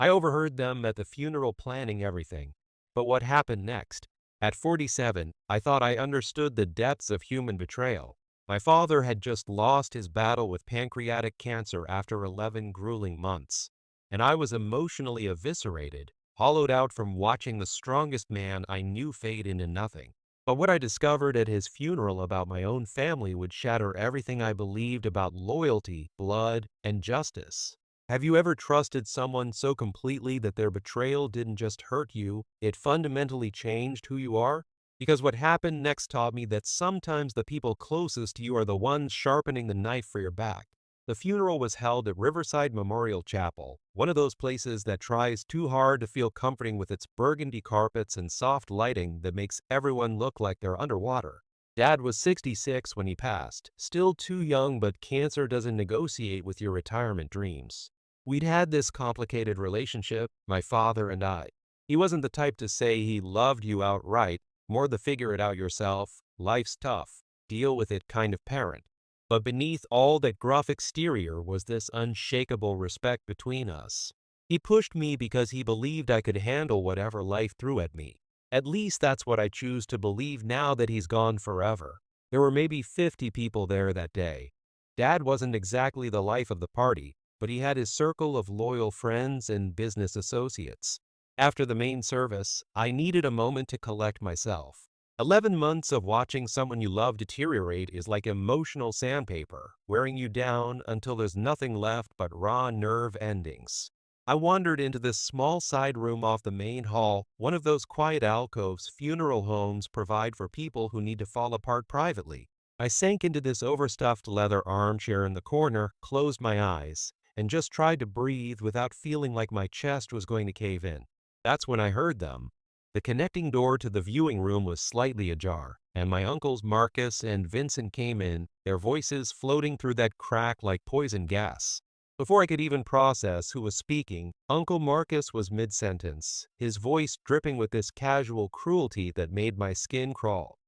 I overheard them at the funeral planning everything. But what happened next? At 47, I thought I understood the depths of human betrayal. My father had just lost his battle with pancreatic cancer after 11 grueling months, and I was emotionally eviscerated, hollowed out from watching the strongest man I knew fade into nothing. But what I discovered at his funeral about my own family would shatter everything I believed about loyalty, blood, and justice. Have you ever trusted someone so completely that their betrayal didn't just hurt you, it fundamentally changed who you are? Because what happened next taught me that sometimes the people closest to you are the ones sharpening the knife for your back. The funeral was held at Riverside Memorial Chapel, one of those places that tries too hard to feel comforting with its burgundy carpets and soft lighting that makes everyone look like they're underwater. Dad was 66 when he passed, still too young, but cancer doesn't negotiate with your retirement dreams. We'd had this complicated relationship, my father and I. He wasn't the type to say he loved you outright, more the figure it out yourself, life's tough, deal with it kind of parent. But beneath all that gruff exterior was this unshakable respect between us. He pushed me because he believed I could handle whatever life threw at me. At least that's what I choose to believe now that he's gone forever. There were maybe 50 people there that day. Dad wasn't exactly the life of the party, but he had his circle of loyal friends and business associates. After the main service, I needed a moment to collect myself. 11 months of watching someone you love deteriorate is like emotional sandpaper, wearing you down until there's nothing left but raw nerve endings. I wandered into this small side room off the main hall, one of those quiet alcoves funeral homes provide for people who need to fall apart privately. I sank into this overstuffed leather armchair in the corner, closed my eyes, and just tried to breathe without feeling like my chest was going to cave in. That's when I heard them. The connecting door to the viewing room was slightly ajar, and my uncles Marcus and Vincent came in, their voices floating through that crack like poison gas. Before I could even process who was speaking, Uncle Marcus was mid-sentence, his voice dripping with this casual cruelty that made my skin crawl.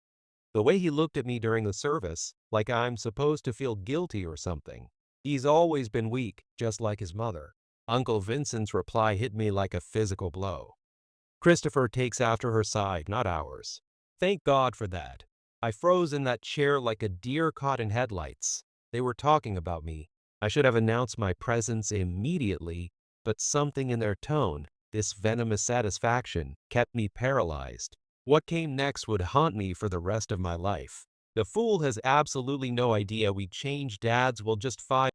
The way he looked at me during the service, like I'm supposed to feel guilty or something. He's always been weak, just like his mother. Uncle Vincent's reply hit me like a physical blow. Christopher takes after her side, not ours. Thank God for that. I froze in that chair like a deer caught in headlights. They were talking about me. I should have announced my presence immediately, but something in their tone, this venomous satisfaction, kept me paralyzed. What came next would haunt me for the rest of my life. The fool has absolutely no idea we changed dads will just 5